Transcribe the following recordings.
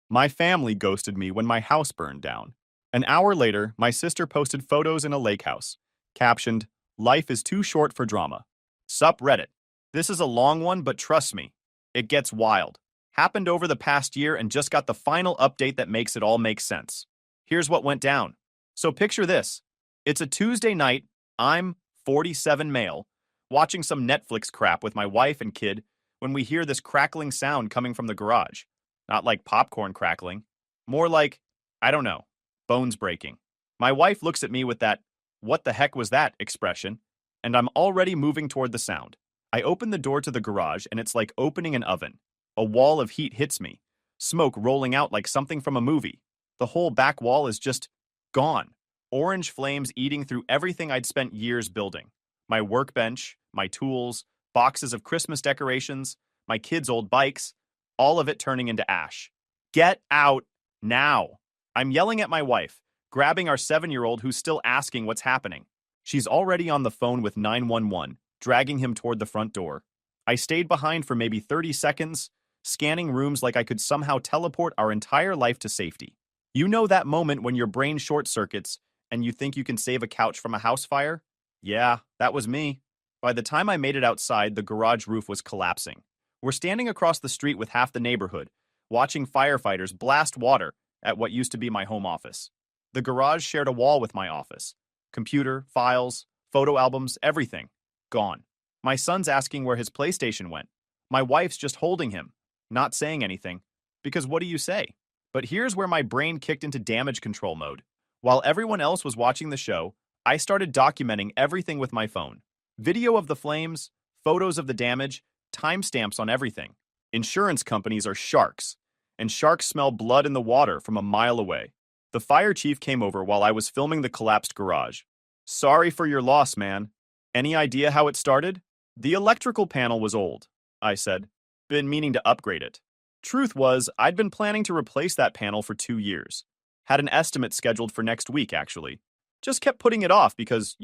My family ghosted me when my house burned down. An hour later, my sister posted photos in a lake house, captioned, "Life is too short for drama." Sup Reddit. This is a long one, but trust me, it gets wild. Happened over the past year and just got the final update that makes it all make sense. Here's what went down. So picture this. It's a Tuesday night, I'm 47 male, watching some Netflix crap with my wife and kid when we hear this crackling sound coming from the garage. Not like popcorn crackling, more like, I don't know, bones breaking. My wife looks at me with that, "What the heck was that?" expression, and I'm already moving toward the sound. I open the door to the garage and it's like opening an oven. A wall of heat hits me, smoke rolling out like something from a movie. The whole back wall is just gone. Orange flames eating through everything I'd spent years building. My workbench, my tools, boxes of Christmas decorations, my kids' old bikes, all of it turning into ash. Get out now. I'm yelling at my wife, grabbing our 7-year-old who's still asking what's happening. She's already on the phone with 911, dragging him toward the front door. I stayed behind for maybe 30 seconds, scanning rooms like I could somehow teleport our entire life to safety. You know that moment when your brain short circuits and you think you can save a couch from a house fire? Yeah, that was me. By the time I made it outside, the garage roof was collapsing. We're standing across the street with half the neighborhood, watching firefighters blast water at what used to be my home office. The garage shared a wall with my office. Computer, files, photo albums, everything. Gone. My son's asking where his PlayStation went. My wife's just holding him, not saying anything. Because what do you say? But here's where my brain kicked into damage control mode. While everyone else was watching the show, I started documenting everything with my phone. Video of the flames, photos of the damage, timestamps on everything. Insurance companies are sharks, and sharks smell blood in the water from a mile away. The fire chief came over while I was filming the collapsed garage. "Sorry for your loss, man. Any idea how it started?" "The electrical panel was old," I said. "Been meaning to upgrade it." Truth was, I'd been planning to replace that panel for 2 years. Had an estimate scheduled for next week, actually. Just kept putting it off because,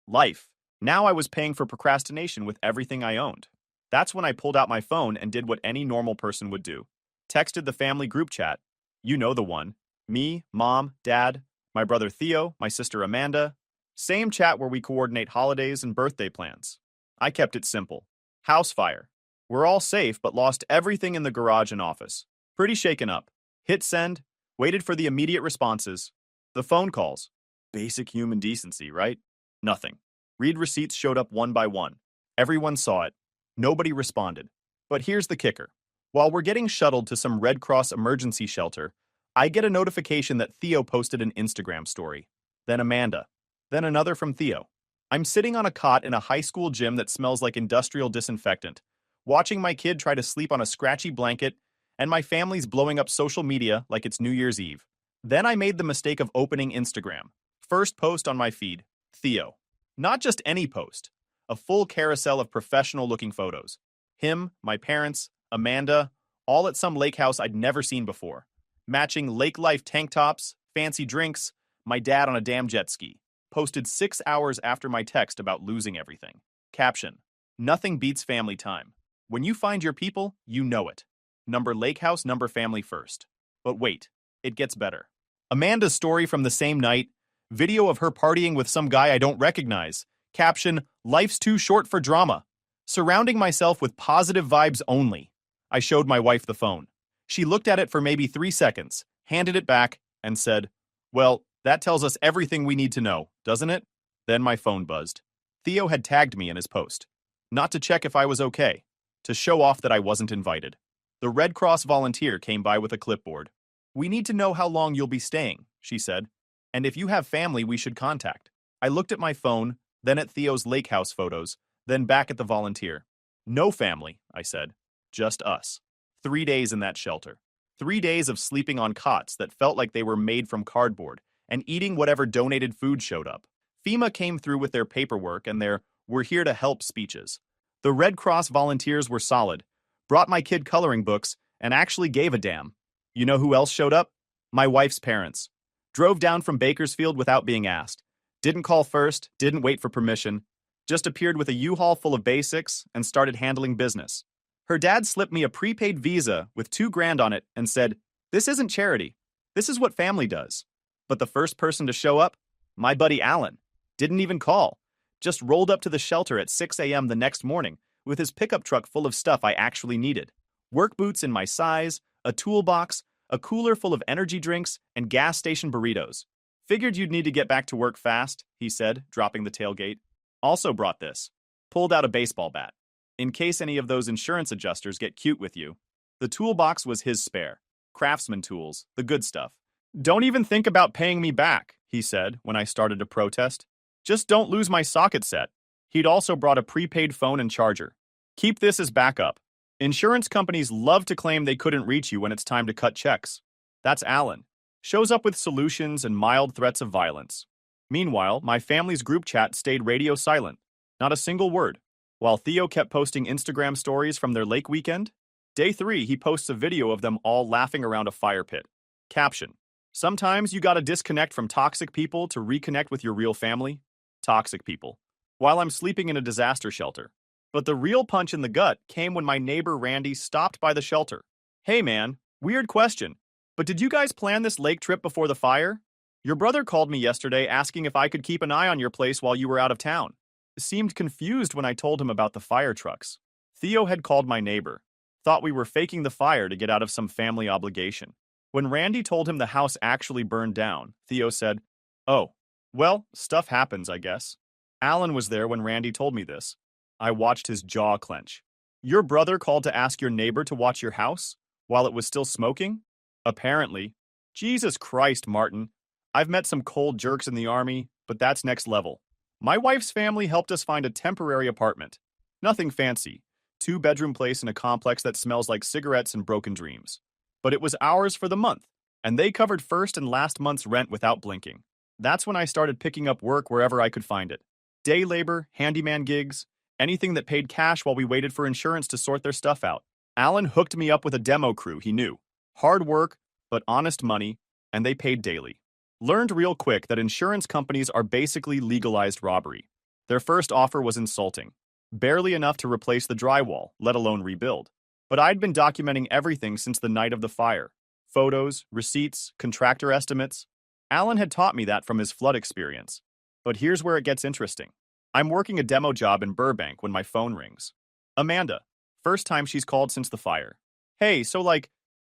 life. Now I was paying for procrastination with everything I owned. That's when I pulled out my phone and did what any normal person would do. Texted the family group chat. You know the one. Me, mom, dad, my brother Theo, my sister Amanda. Same chat where we coordinate holidays and birthday plans. I kept it simple. House fire. We're all safe but lost everything in the garage and office. Pretty shaken up. Hit send. Waited for the immediate responses. The phone calls. Basic human decency, right? Nothing. Read receipts showed up one by one. Everyone saw it. Nobody responded. But here's the kicker. While we're getting shuttled to some Red Cross emergency shelter, I get a notification that Theo posted an Instagram story. Then Amanda. Then another from Theo. I'm sitting on a cot in a high school gym that smells like industrial disinfectant, watching my kid try to sleep on a scratchy blanket, and my family's blowing up social media like it's New Year's Eve. Then I made the mistake of opening Instagram. First post on my feed, Theo. Not just any post. A full carousel of professional-looking photos. Him, my parents, Amanda, all at some lake house I'd never seen before. Matching lake life tank tops, fancy drinks, my dad on a damn jet ski. Posted 6 hours after my text about losing everything. Caption. Nothing beats family time. When you find your people, you know it. Number lake house, number family first. But wait, it gets better. Amanda's story from the same night. Video of her partying with some guy I don't recognize. Caption, "Life's too short for drama." Surrounding myself with positive vibes only. I showed my wife the phone. She looked at it for maybe 3 seconds, handed it back, and said, "Well, that tells us everything we need to know, doesn't it?" Then my phone buzzed. Theo had tagged me in his post. Not to check if I was okay, to show off that I wasn't invited. The Red Cross volunteer came by with a clipboard. "We need to know how long you'll be staying," she said. "And if you have family we should contact." I looked at my phone, then at Theo's lake house photos, then back at the volunteer. "No family," I said. "Just us." 3 days in that shelter. 3 days of sleeping on cots that felt like they were made from cardboard and eating whatever donated food showed up. FEMA came through with their paperwork and their "we're here to help" speeches. The Red Cross volunteers were solid, brought my kid coloring books, and actually gave a damn. You know who else showed up? My wife's parents. Drove down from Bakersfield without being asked. Didn't call first, didn't wait for permission. Just appeared with a U-Haul full of basics and started handling business. Her dad slipped me a prepaid Visa with $2,000 on it and said, This isn't charity. This is what family does. But the first person to show up, my buddy Alan, didn't even call. Just rolled up to the shelter at 6 a.m. the next morning with his pickup truck full of stuff I actually needed. Work boots in my size, a toolbox, a cooler full of energy drinks, and gas station burritos. Figured you'd need to get back to work fast, he said, dropping the tailgate. Also brought this. Pulled out a baseball bat. In case any of those insurance adjusters get cute with you. The toolbox was his spare. Craftsman tools, the good stuff. Don't even think about paying me back, he said when I started to protest. Just don't lose my socket set. He'd also brought a prepaid phone and charger. Keep this as backup. Insurance companies love to claim they couldn't reach you when it's time to cut checks. That's Alan. Shows up with solutions and mild threats of violence. Meanwhile, my family's group chat stayed radio silent. Not a single word. While Theo kept posting Instagram stories from their lake weekend, Day 3, he posts a video of them all laughing around a fire pit. Caption: sometimes you gotta disconnect from toxic people to reconnect with your real family. Toxic people. While I'm sleeping in a disaster shelter. But the real punch in the gut came when my neighbor Randy stopped by the shelter. Hey man, weird question, but did you guys plan this lake trip before the fire? Your brother called me yesterday asking if I could keep an eye on your place while you were out of town. Seemed confused when I told him about the fire trucks. Theo had called my neighbor. Thought we were faking the fire to get out of some family obligation. When Randy told him the house actually burned down, Theo said, "Oh, well, stuff happens, I guess." Alan was there when Randy told me this. I watched his jaw clench. Your brother called to ask your neighbor to watch your house while it was still smoking? Apparently. Jesus Christ, Martin. I've met some cold jerks in the army, but that's next level. My wife's family helped us find a temporary apartment. Nothing fancy. 2-bedroom place in a complex that smells like cigarettes and broken dreams. But it was ours for the month, and they covered first and last month's rent without blinking. That's when I started picking up work wherever I could find it. Day labor, handyman gigs, anything that paid cash while we waited for insurance to sort their stuff out. Alan hooked me up with a demo crew he knew. Hard work, but honest money, and they paid daily. Learned real quick that insurance companies are basically legalized robbery. Their first offer was insulting. Barely enough to replace the drywall, let alone rebuild. But I'd been documenting everything since the night of the fire. Photos, receipts, contractor estimates. Alan had taught me that from his flood experience. But here's where it gets interesting. I'm working a demo job in Burbank when my phone rings. Amanda. First time she's called since the fire. Hey, so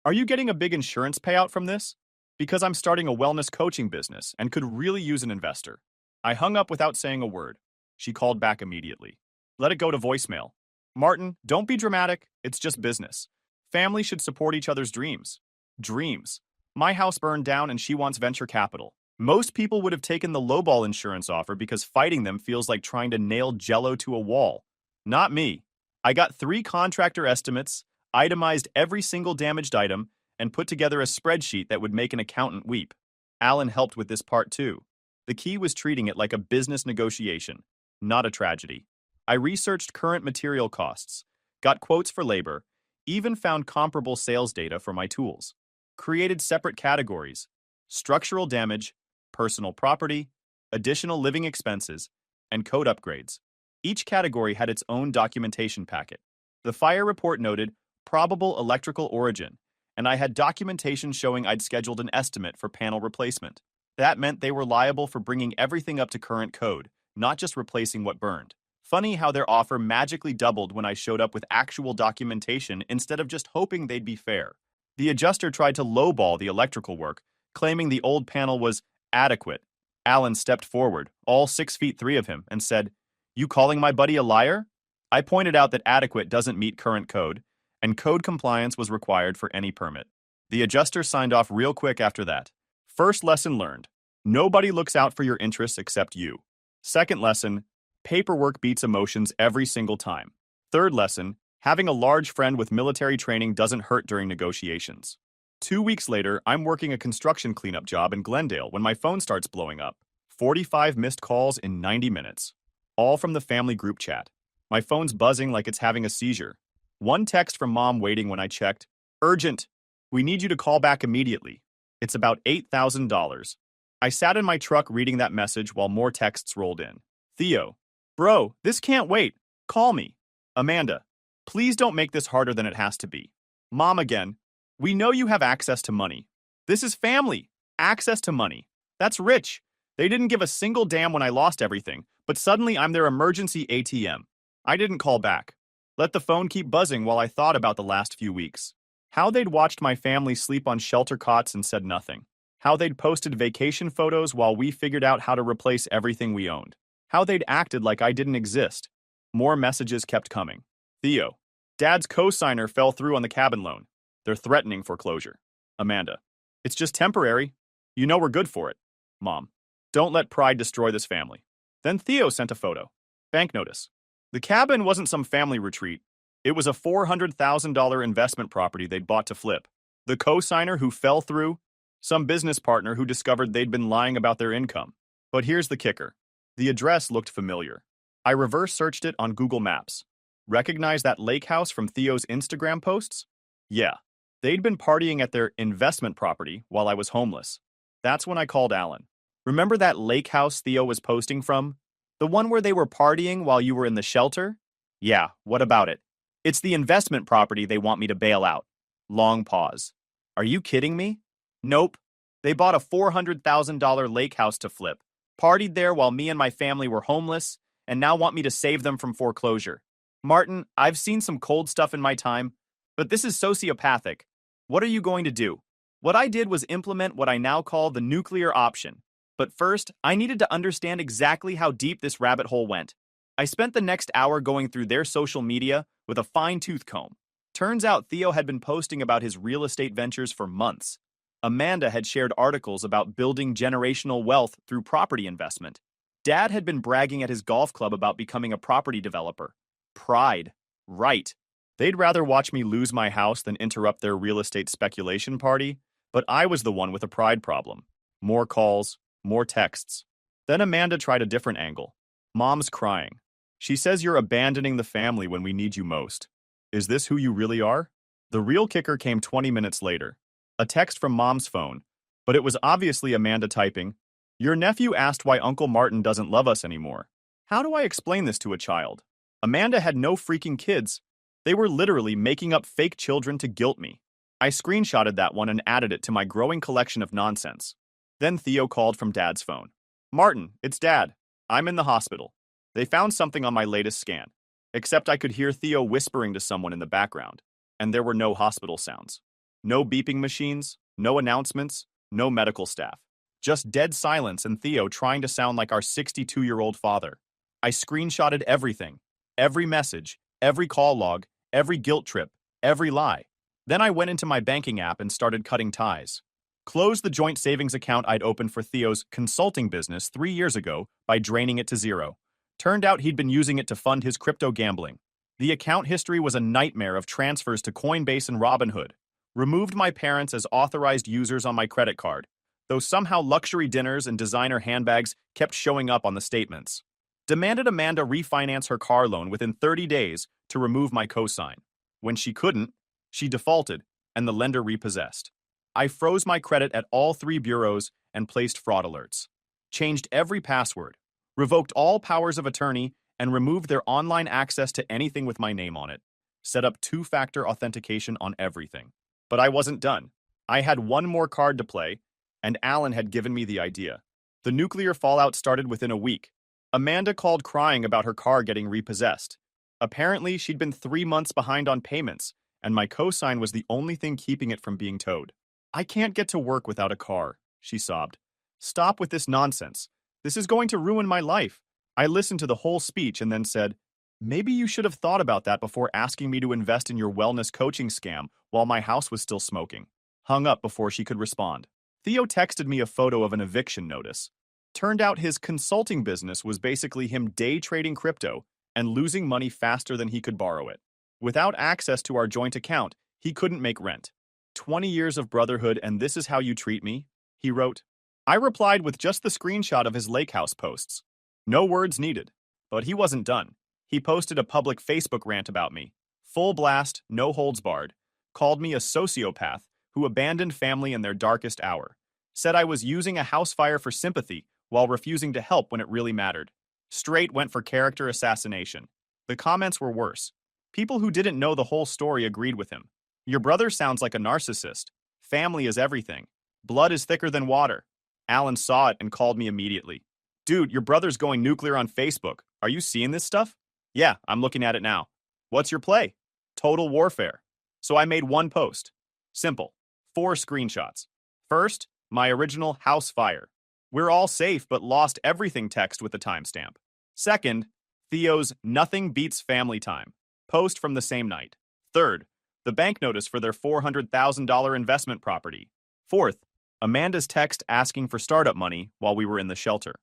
are you getting a big insurance payout from this? Because I'm starting a wellness coaching business and could really use an investor. I hung up without saying a word. She called back immediately. Let it go to voicemail. Martin, don't be dramatic. It's just business. Family should support each other's dreams. Dreams. My house burned down and she wants venture capital. Most people would have taken the lowball insurance offer because fighting them feels like trying to nail Jell-O to a wall. Not me. I got 3 contractor estimates, itemized every single damaged item, and put together a spreadsheet that would make an accountant weep. Alan helped with this part too. The key was treating it like a business negotiation, not a tragedy. I researched current material costs, got quotes for labor, even found comparable sales data for my tools. Created separate categories: structural damage, personal property, additional living expenses, and code upgrades. Each category had its own documentation packet. The fire report noted probable electrical origin, and I had documentation showing I'd scheduled an estimate for panel replacement. That meant they were liable for bringing everything up to current code, not just replacing what burned. Funny how their offer magically doubled when I showed up with actual documentation instead of just hoping they'd be fair. The adjuster tried to lowball the electrical work, claiming the old panel was adequate. Alan stepped forward, all 6'3" of him, and said, "You calling my buddy a liar?" I pointed out that adequate doesn't meet current code, and code compliance was required for any permit. The adjuster signed off real quick after that. First lesson learned: nobody looks out for your interests except you. Second lesson: paperwork beats emotions every single time. Third lesson: having a large friend with military training doesn't hurt during negotiations. 2 weeks later, I'm working a construction cleanup job in Glendale when my phone starts blowing up. 45 missed calls in 90 minutes. All from the family group chat. My phone's buzzing like it's having a seizure. One text from mom waiting when I checked. Urgent. We need you to call back immediately. It's about $8,000. I sat in my truck reading that message while more texts rolled in. Theo. Bro, this can't wait. Call me. Amanda. Please don't make this harder than it has to be. Mom again. We know you have access to money. This is family. Access to money. That's rich. They didn't give a single damn when I lost everything, but suddenly I'm their emergency ATM. I didn't call back. Let the phone keep buzzing while I thought about the last few weeks. How they'd watched my family sleep on shelter cots and said nothing. How they'd posted vacation photos while we figured out how to replace everything we owned. How they'd acted like I didn't exist. More messages kept coming. Theo. Dad's co-signer fell through on the cabin loan. They're threatening foreclosure. Amanda. It's just temporary. You know we're good for it. Mom. Don't let pride destroy this family. Then Theo sent a photo. Bank notice. The cabin wasn't some family retreat. It was a $400,000 investment property they'd bought to flip. The co-signer who fell through, some business partner who discovered they'd been lying about their income. But here's the kicker. The address looked familiar. I reverse searched it on Google Maps. Recognize that lake house from Theo's Instagram posts? Yeah. They'd been partying at their investment property while I was homeless. That's when I called Alan. Remember that lake house Theo was posting from? The one where they were partying while you were in the shelter? Yeah, what about it? It's the investment property they want me to bail out. Long pause. Are you kidding me? Nope. They bought a $400,000 lake house to flip, partied there while me and my family were homeless, and now want me to save them from foreclosure. Martin, I've seen some cold stuff in my time, but this is sociopathic. What are you going to do? What I did was implement what I now call the nuclear option. But first, I needed to understand exactly how deep this rabbit hole went. I spent the next hour going through their social media with a fine-tooth comb. Turns out Theo had been posting about his real estate ventures for months. Amanda had shared articles about building generational wealth through property investment. Dad had been bragging at his golf club about becoming a property developer. Pride. Right. They'd rather watch me lose my house than interrupt their real estate speculation party, but I was the one with a pride problem. More calls, more texts. Then Amanda tried a different angle. Mom's crying. She says you're abandoning the family when we need you most. Is this who you really are? The real kicker came 20 minutes later. A text from Mom's phone, but it was obviously Amanda typing, "Your nephew asked why Uncle Martin doesn't love us anymore." How do I explain this to a child? Amanda had no freaking kids. They were literally making up fake children to guilt me. I screenshotted that one and added it to my growing collection of nonsense. Then Theo called from Dad's phone. "Martin, it's Dad. I'm in the hospital. They found something on my latest scan." Except I could hear Theo whispering to someone in the background, and there were no hospital sounds. No beeping machines, no announcements, no medical staff. Just dead silence and Theo trying to sound like our 62-year-old father. I screenshotted everything. Every message, every call log, every guilt trip, every lie. Then I went into my banking app and started cutting ties. Closed the joint savings account I'd opened for Theo's consulting business 3 years ago by draining it to zero. Turned out he'd been using it to fund his crypto gambling. The account history was a nightmare of transfers to Coinbase and Robinhood. Removed my parents as authorized users on my credit card, though somehow luxury dinners and designer handbags kept showing up on the statements. Demanded Amanda refinance her car loan within 30 days to remove my cosign. When she couldn't, she defaulted, and the lender repossessed. I froze my credit at all 3 bureaus and placed fraud alerts. Changed every password. Revoked all powers of attorney and removed their online access to anything with my name on it. Set up 2-factor authentication on everything. But I wasn't done. I had one more card to play, and Alan had given me the idea. The nuclear fallout started within a week. Amanda called crying about her car getting repossessed. Apparently, she'd been 3 months behind on payments, and my cosign was the only thing keeping it from being towed. "I can't get to work without a car," she sobbed. "Stop with this nonsense. This is going to ruin my life." I listened to the whole speech and then said, "Maybe you should have thought about that before asking me to invest in your wellness coaching scam while my house was still smoking." Hung up before she could respond. Theo texted me a photo of an eviction notice. Turned out his consulting business was basically him day trading crypto and losing money faster than he could borrow it. Without access to our joint account, he couldn't make rent. 20 years of brotherhood and this is how you treat me? He wrote. I replied with just the screenshot of his lake house posts. No words needed. But he wasn't done. He posted a public Facebook rant about me. Full blast, no holds barred. Called me a sociopath who abandoned family in their darkest hour. Said I was using a house fire for sympathy while refusing to help when it really mattered. Straight went for character assassination. The comments were worse. People who didn't know the whole story agreed with him. Your brother sounds like a narcissist. Family is everything. Blood is thicker than water. Alan saw it and called me immediately. Dude, your brother's going nuclear on Facebook. Are you seeing this stuff? Yeah, I'm looking at it now. What's your play? Total warfare. So I made one post. Simple. 4 screenshots. First, my original house fire. We're all safe but lost everything text with the timestamp. Second, Theo's nothing beats family time. Post from the same night. Third, the bank notice for their $400,000 investment property. Fourth, Amanda's text asking for startup money while we were in the shelter.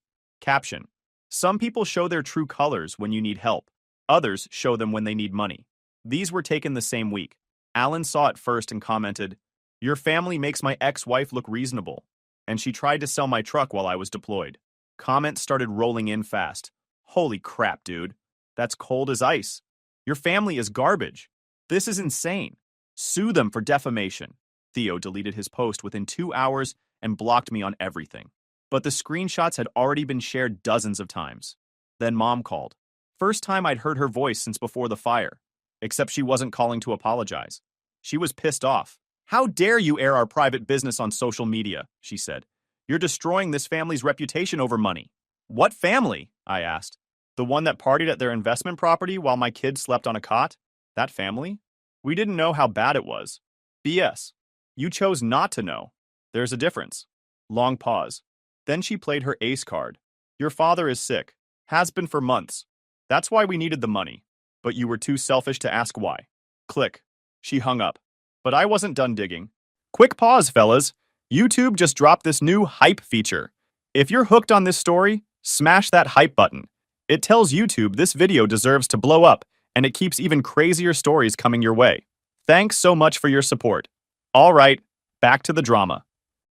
Caption: some people show their true colors when you need help. Others show them when they need money. These were taken the same week. Alan saw it first and commented, "Your family makes my ex-wife look reasonable, and she tried to sell my truck while I was deployed." Comments started rolling in fast. Holy crap, dude. That's cold as ice. Your family is garbage. This is insane. Sue them for defamation. Theo deleted his post within 2 hours and blocked me on everything. But the screenshots had already been shared dozens of times. Then Mom called. First time I'd heard her voice since before the fire. Except she wasn't calling to apologize. She was pissed off. "How dare you air our private business on social media," she said. "You're destroying this family's reputation over money." "What family?" I asked. "The one that partied at their investment property while my kids slept on a cot? That family? We didn't know how bad it was." "BS. You chose not to know. There's a difference." Long pause. Then she played her ace card. "Your father is sick. Has been for months. That's why we needed the money. But you were too selfish to ask why." Click. She hung up. But I wasn't done digging. Quick pause, fellas. YouTube just dropped this new hype feature. If you're hooked on this story, smash that hype button. It tells YouTube this video deserves to blow up, and it keeps even crazier stories coming your way. Thanks so much for your support. All right, back to the drama.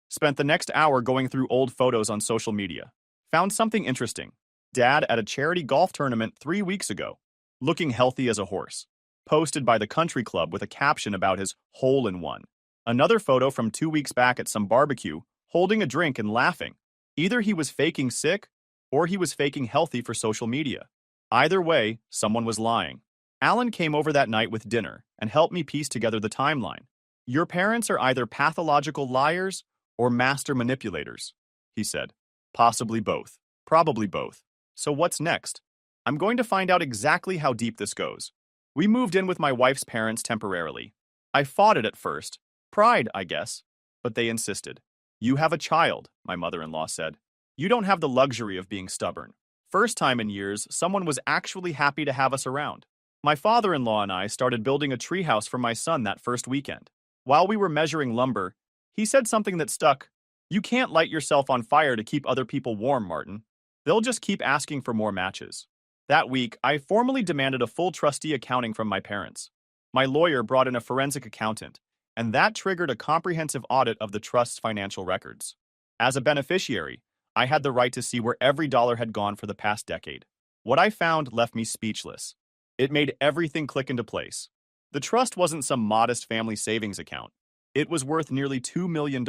Spent the next hour going through old photos on social media. Found something interesting. Dad at a charity golf tournament 3 weeks ago, looking healthy as a horse. Posted by the country club with a caption about his hole-in-one. Another photo from 2 weeks back at some barbecue, holding a drink and laughing. Either he was faking sick, or he was faking healthy for social media. Either way, someone was lying. Alan came over that night with dinner and helped me piece together the timeline. Your parents are either pathological liars or master manipulators, he said. Possibly both. Probably both. So what's next? I'm going to find out exactly how deep this goes. We moved in with my wife's parents temporarily. I fought it at first. Pride, I guess. But they insisted. You have a child, my mother-in-law said. You don't have the luxury of being stubborn. First time in years, someone was actually happy to have us around. My father-in-law and I started building a treehouse for my son that first weekend. While we were measuring lumber, he said something that stuck. You can't light yourself on fire to keep other people warm, Martin. They'll just keep asking for more matches. That week, I formally demanded a full trustee accounting from my parents. My lawyer brought in a forensic accountant, and that triggered a comprehensive audit of the trust's financial records. As a beneficiary, I had the right to see where every dollar had gone for the past decade. What I found left me speechless. It made everything click into place. The trust wasn't some modest family savings account. It was worth nearly $2 million.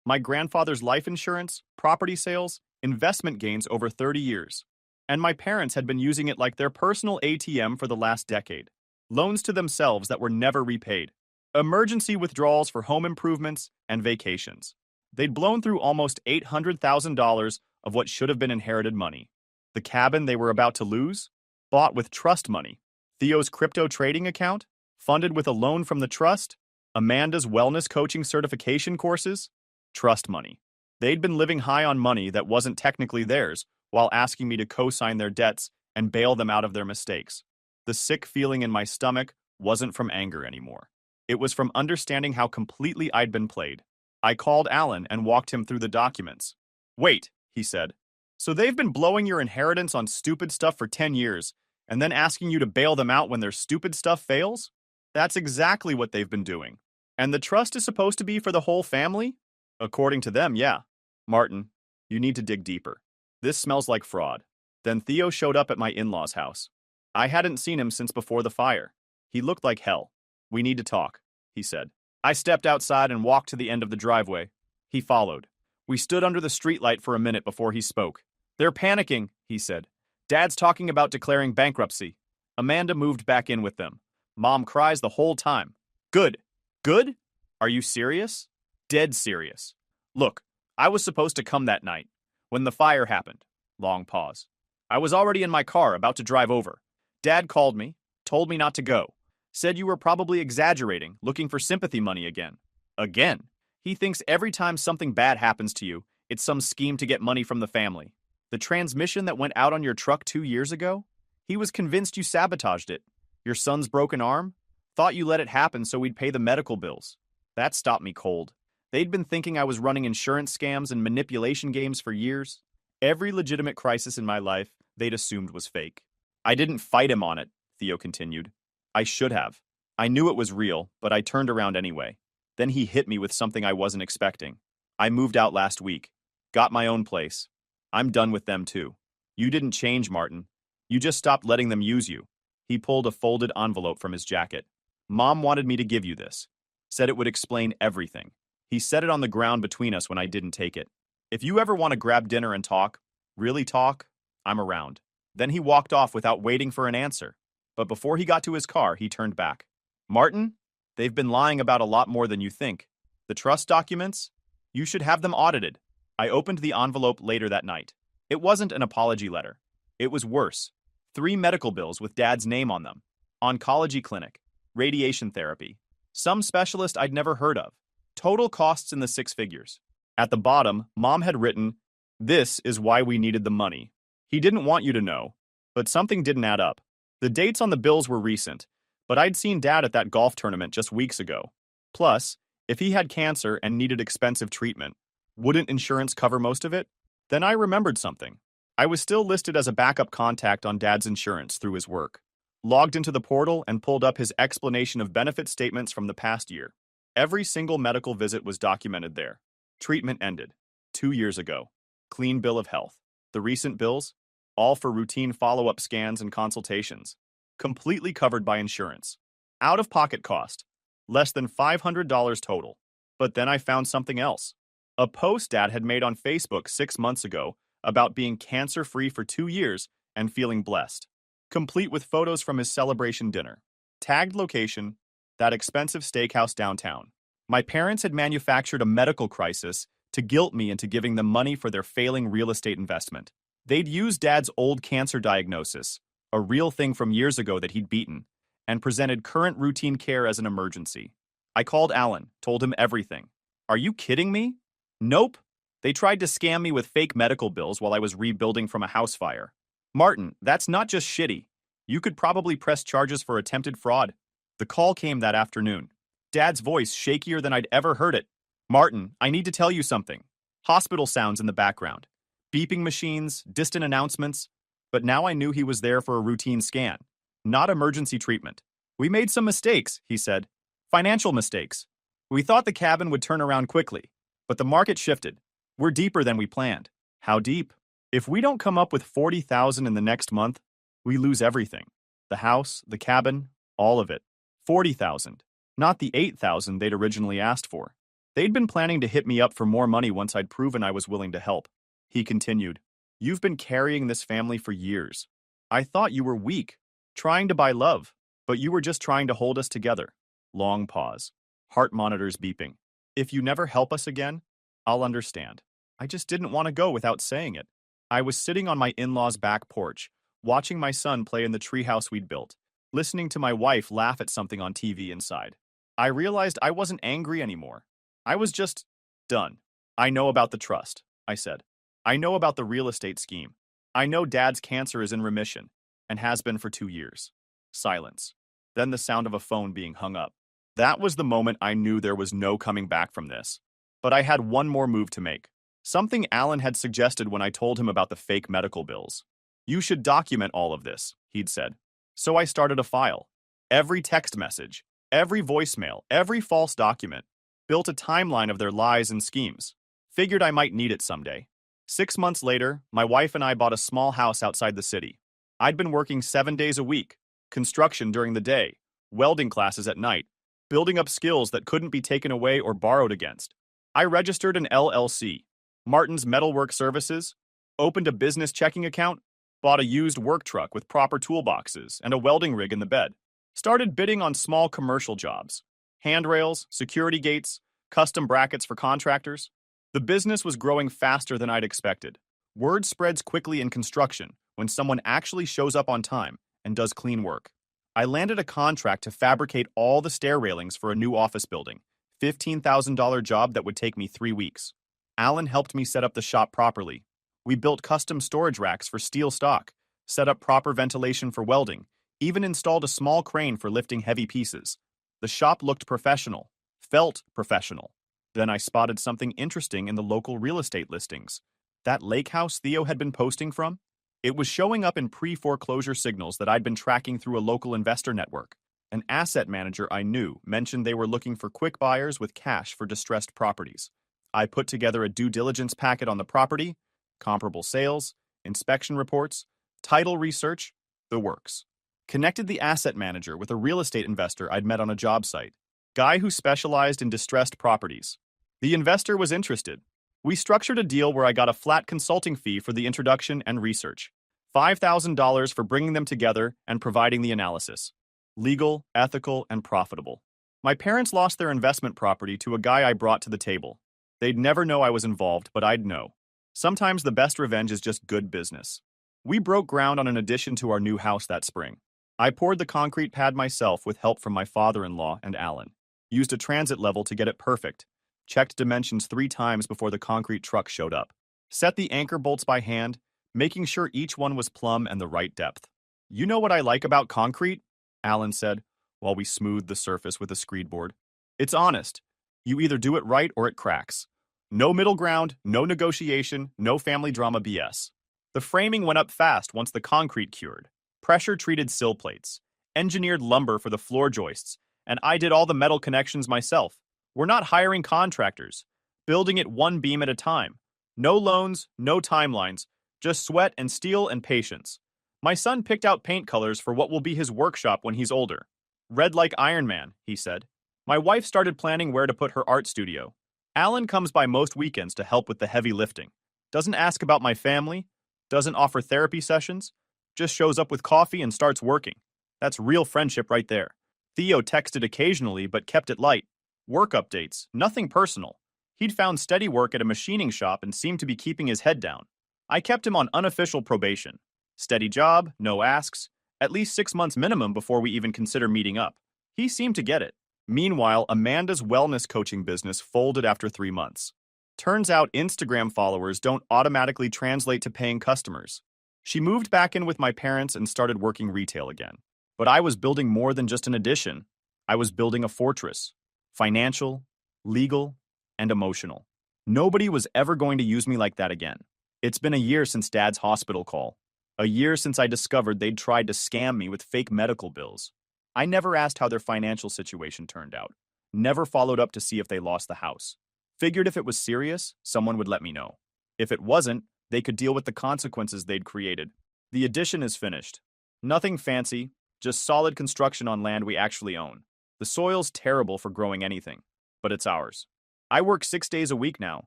My grandfather's life insurance, property sales, investment gains over 30 years. And my parents had been using it like their personal ATM for the last decade. Loans to themselves that were never repaid. Emergency withdrawals for home improvements and vacations. They'd blown through almost $800,000 of what should have been inherited money. The cabin they were about to lose? Bought with trust money. Theo's crypto trading account? Funded with a loan from the trust? Amanda's wellness coaching certification courses? Trust money. They'd been living high on money that wasn't technically theirs, while asking me to co-sign their debts and bail them out of their mistakes. The sick feeling in my stomach wasn't from anger anymore. It was from understanding how completely I'd been played. I called Alan and walked him through the documents. Wait, he said. So they've been blowing your inheritance on stupid stuff for 10 years, and then asking you to bail them out when their stupid stuff fails? That's exactly what they've been doing. And the trust is supposed to be for the whole family? According to them, yeah. Martin, you need to dig deeper. This smells like fraud. Then Theo showed up at my in-laws' house. I hadn't seen him since before the fire. He looked like hell. We need to talk, he said. I stepped outside and walked to the end of the driveway. He followed. We stood under the streetlight for a minute before he spoke. They're panicking, he said. Dad's talking about declaring bankruptcy. Amanda moved back in with them. Mom cries the whole time. Good. Good? Are you serious? Dead serious. Look, I was supposed to come that night. When the fire happened. Long pause. I was already in my car, about to drive over. Dad called me, told me not to go. Said you were probably exaggerating, looking for sympathy money again. Again? He thinks every time something bad happens to you, it's some scheme to get money from the family. The transmission that went out on your truck 2 years ago? He was convinced you sabotaged it. Your son's broken arm? Thought you let it happen so we'd pay the medical bills. That stopped me cold. They'd been thinking I was running insurance scams and manipulation games for years. Every legitimate crisis in my life, they'd assumed was fake. I didn't fight him on it, Theo continued. I should have. I knew it was real, but I turned around anyway. Then he hit me with something I wasn't expecting. I moved out last week. Got my own place. I'm done with them too. You didn't change, Martin. You just stopped letting them use you. He pulled a folded envelope from his jacket. Mom wanted me to give you this. Said it would explain everything. He set it on the ground between us when I didn't take it. If you ever want to grab dinner and talk, really talk, I'm around. Then he walked off without waiting for an answer. But before he got to his car, he turned back. Martin, they've been lying about a lot more than you think. The trust documents? You should have them audited. I opened the envelope later that night. It wasn't an apology letter. It was worse. 3 medical bills with Dad's name on them. Oncology clinic. Radiation therapy. Some specialist I'd never heard of. Total costs in the 6 figures. At the bottom, Mom had written, "This is why we needed the money." He didn't want you to know, but something didn't add up. The dates on the bills were recent, but I'd seen Dad at that golf tournament just weeks ago. Plus, if he had cancer and needed expensive treatment, wouldn't insurance cover most of it? Then I remembered something. I was still listed as a backup contact on Dad's insurance through his work. Logged into the portal and pulled up his explanation of benefit statements from the past year. Every single medical visit was documented there. Treatment ended 2 years ago. Clean bill of health. The recent bills? All for routine follow-up scans and consultations. Completely covered by insurance. Out-of-pocket cost. Less than $500 total. But then I found something else. A post Dad had made on Facebook 6 months ago about being cancer-free for 2 years and feeling blessed. Complete with photos from his celebration dinner. Tagged location, that expensive steakhouse downtown. My parents had manufactured a medical crisis to guilt me into giving them money for their failing real estate investment. They'd used Dad's old cancer diagnosis, a real thing from years ago that he'd beaten, and presented current routine care as an emergency. I called Alan, told him everything. Are you kidding me? Nope. They tried to scam me with fake medical bills while I was rebuilding from a house fire. Martin, that's not just shitty. You could probably press charges for attempted fraud. The call came that afternoon. Dad's voice shakier than I'd ever heard it. Martin, I need to tell you something. Hospital sounds in the background. Beeping machines, distant announcements. But now I knew he was there for a routine scan, not emergency treatment. We made some mistakes, he said. Financial mistakes. We thought the cabin would turn around quickly, but the market shifted. We're deeper than we planned. How deep? If we don't come up with $40,000 in the next month, we lose everything. The house, the cabin, all of it. $40,000, not the $8,000 they'd originally asked for. They'd been planning to hit me up for more money once I'd proven I was willing to help. He continued, You've been carrying this family for years. I thought you were weak, trying to buy love, but you were just trying to hold us together. Long pause. Heart monitors beeping. If you never help us again, I'll understand. I just didn't want to go without saying it. I was sitting on my in-laws' back porch, watching my son play in the treehouse we'd built, listening to my wife laugh at something on TV inside. I realized I wasn't angry anymore. I was just done. I know about the trust, I said. I know about the real estate scheme. I know Dad's cancer is in remission, and has been for 2 years. Silence. Then the sound of a phone being hung up. That was the moment I knew there was no coming back from this. But I had one more move to make. Something Alan had suggested when I told him about the fake medical bills. You should document all of this, he'd said. So I started a file. Every text message, every voicemail, every false document. Built a timeline of their lies and schemes. Figured I might need it someday. 6 months later, my wife and I bought a small house outside the city. I'd been working 7 days a week, construction during the day, welding classes at night, building up skills that couldn't be taken away or borrowed against. I registered an LLC, Martin's Metalwork Services, opened a business checking account, bought a used work truck with proper toolboxes and a welding rig in the bed, started bidding on small commercial jobs. Handrails, security gates, custom brackets for contractors. The business was growing faster than I'd expected. Word spreads quickly in construction when someone actually shows up on time and does clean work. I landed a contract to fabricate all the stair railings for a new office building, $15,000 job that would take me 3 weeks. Alan helped me set up the shop properly. We built custom storage racks for steel stock, set up proper ventilation for welding, even installed a small crane for lifting heavy pieces. The shop looked professional, felt professional. Then I spotted something interesting in the local real estate listings. That lake house Theo had been posting from? It was showing up in pre-foreclosure signals that I'd been tracking through a local investor network. An asset manager I knew mentioned they were looking for quick buyers with cash for distressed properties. I put together a due diligence packet on the property, comparable sales, inspection reports, title research, the works. Connected the asset manager with a real estate investor I'd met on a job site. Guy who specialized in distressed properties. The investor was interested. We structured a deal where I got a flat consulting fee for the introduction and research, $5,000 for bringing them together and providing the analysis. Legal, ethical, and profitable. My parents lost their investment property to a guy I brought to the table. They'd never know I was involved, but I'd know. Sometimes the best revenge is just good business. We broke ground on an addition to our new house that spring. I poured the concrete pad myself with help from my father-in-law and Alan. Used a transit level to get it perfect. Checked dimensions 3 times before the concrete truck showed up. Set the anchor bolts by hand, making sure each one was plumb and the right depth. You know what I like about concrete? Alan said, while we smoothed the surface with a screed board. It's honest. You either do it right or it cracks. No middle ground, no negotiation, no family drama BS. The framing went up fast once the concrete cured. Pressure-treated sill plates, engineered lumber for the floor joists, and I did all the metal connections myself. We're not hiring contractors, building it one beam at a time. No loans, no timelines, just sweat and steel and patience. My son picked out paint colors for what will be his workshop when he's older. Red like Iron Man, he said. My wife started planning where to put her art studio. Alan comes by most weekends to help with the heavy lifting. Doesn't ask about my family, doesn't offer therapy sessions, just shows up with coffee and starts working. That's real friendship right there. Theo texted occasionally but kept it light. Work updates, nothing personal. He'd found steady work at a machining shop and seemed to be keeping his head down. I kept him on unofficial probation. Steady job, no asks, at least 6 months minimum before we even consider meeting up. He seemed to get it. Meanwhile, Amanda's wellness coaching business folded after 3 months. Turns out Instagram followers don't automatically translate to paying customers. She moved back in with my parents and started working retail again. But I was building more than just an addition. I was building a fortress. Financial, legal, and emotional. Nobody was ever going to use me like that again. It's been a year since Dad's hospital call. A year since I discovered they'd tried to scam me with fake medical bills. I never asked how their financial situation turned out. Never followed up to see if they lost the house. Figured if it was serious, someone would let me know. If it wasn't, they could deal with the consequences they'd created. The addition is finished. Nothing fancy, just solid construction on land we actually own. The soil's terrible for growing anything, but it's ours. I work 6 days a week now.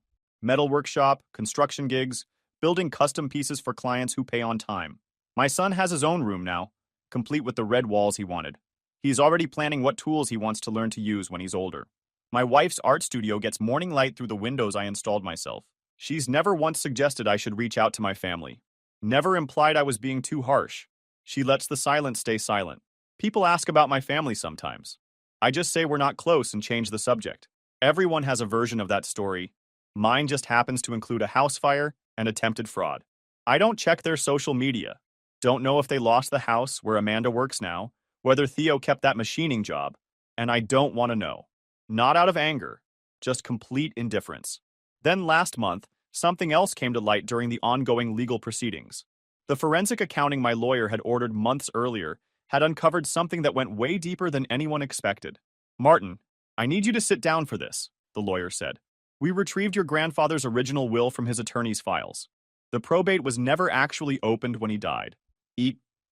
Metal workshop, construction gigs, building custom pieces for clients who pay on time. My son has his own room now, complete with the red walls he wanted. He's already planning what tools he wants to learn to use when he's older. My wife's art studio gets morning light through the windows I installed myself. She's never once suggested I should reach out to my family. Never implied I was being too harsh. She lets the silence stay silent. People ask about my family sometimes. I just say we're not close and change the subject. Everyone has a version of that story. Mine just happens to include a house fire and attempted fraud. I don't check their social media. Don't know if they lost the house where Amanda works now, whether Theo kept that machining job, and I don't want to know. Not out of anger, just complete indifference. Then last month, something else came to light during the ongoing legal proceedings. The forensic accounting my lawyer had ordered months earlier had uncovered something that went way deeper than anyone expected. Martin, I need you to sit down for this, the lawyer said. We retrieved your grandfather's original will from his attorney's files. The probate was never actually opened when he died.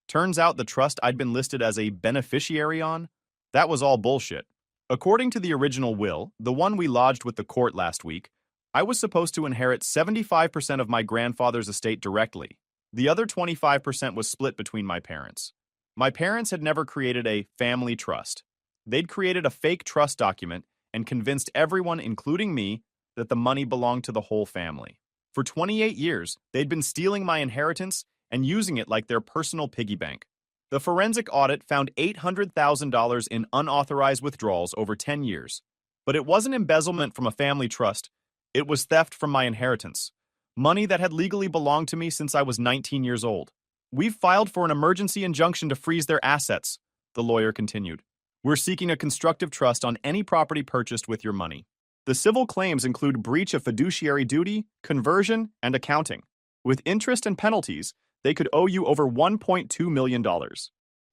Turns out the trust I'd been listed as a beneficiary on, that was all bullshit. According to the original will, the one we lodged with the court last week, I was supposed to inherit 75% of my grandfather's estate directly. The other 25% was split between my parents. My parents had never created a family trust. They'd created a fake trust document and convinced everyone, including me, that the money belonged to the whole family. For 28 years, they'd been stealing my inheritance and using it like their personal piggy bank. The forensic audit found $800,000 in unauthorized withdrawals over 10 years. But it wasn't embezzlement from a family trust. It was theft from my inheritance. Money that had legally belonged to me since I was 19 years old. We've filed for an emergency injunction to freeze their assets, the lawyer continued. We're seeking a constructive trust on any property purchased with your money. The civil claims include breach of fiduciary duty, conversion, and accounting. With interest and penalties, they could owe you over $1.2 million.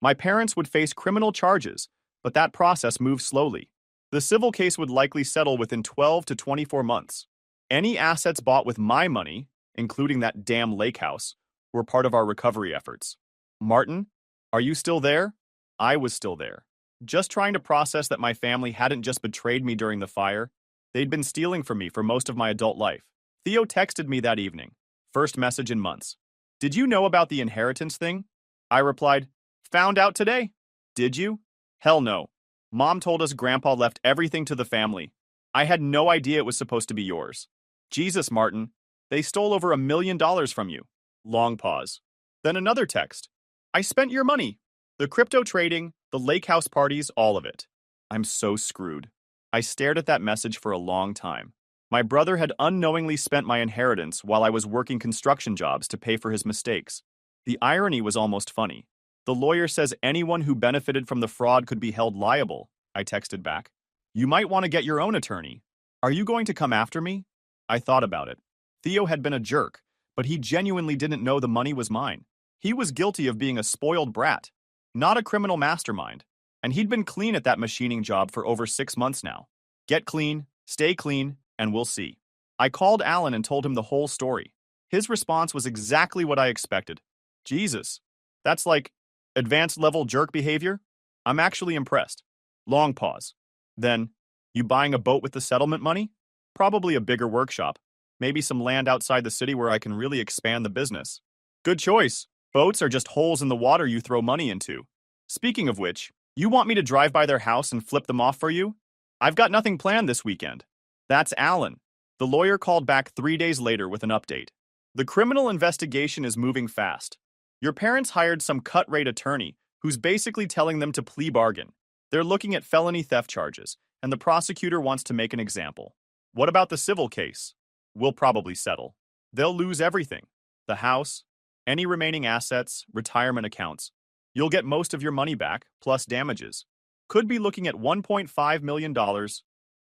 My parents would face criminal charges, but that process moves slowly. The civil case would likely settle within 12 to 24 months. Any assets bought with my money, including that damn lake house, were part of our recovery efforts. Martin, are you still there? I was still there. Just trying to process that my family hadn't just betrayed me during the fire. They'd been stealing from me for most of my adult life. Theo texted me that evening. First message in months. Did you know about the inheritance thing? I replied, found out today. Did you? Hell no. Mom told us Grandpa left everything to the family. I had no idea it was supposed to be yours. Jesus, Martin. They stole over $1 million from you. Long pause. Then another text. I spent your money. The crypto trading, the lake house parties, all of it. I'm so screwed. I stared at that message for a long time. My brother had unknowingly spent my inheritance while I was working construction jobs to pay for his mistakes. The irony was almost funny. The lawyer says anyone who benefited from the fraud could be held liable, I texted back. You might want to get your own attorney. Are you going to come after me? I thought about it. Theo had been a jerk, but he genuinely didn't know the money was mine. He was guilty of being a spoiled brat, not a criminal mastermind, and he'd been clean at that machining job for over 6 months now. Get clean, stay clean, and we'll see. I called Alan and told him the whole story. His response was exactly what I expected. Jesus, that's like advanced level jerk behavior? I'm actually impressed. Long pause. Then, you buying a boat with the settlement money? Probably a bigger workshop. Maybe some land outside the city where I can really expand the business. Good choice. Boats are just holes in the water you throw money into. Speaking of which, you want me to drive by their house and flip them off for you? I've got nothing planned this weekend. That's Alan. The lawyer called back 3 days later with an update. The criminal investigation is moving fast. Your parents hired some cut-rate attorney who's basically telling them to plea bargain. They're looking at felony theft charges, and the prosecutor wants to make an example. What about the civil case? We'll probably settle. They'll lose everything. The house, any remaining assets, retirement accounts. You'll get most of your money back, plus damages. Could be looking at $1.5 million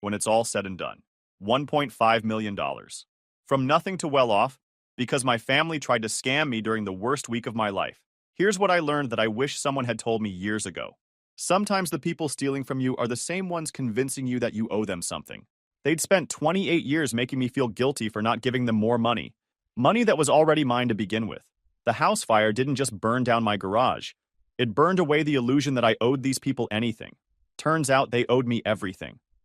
when it's all said and done. $1.5 million. From nothing to well off, because my family tried to scam me during the worst week of my life. Here's what I learned that I wish someone had told me years ago. Sometimes the people stealing from you are the same ones convincing you that you owe them something. They'd spent 28 years making me feel guilty for not giving them more money. Money that was already mine to begin with. The house fire didn't just burn down my garage. It burned away the illusion that I owed these people anything. Turns out they owed me everything.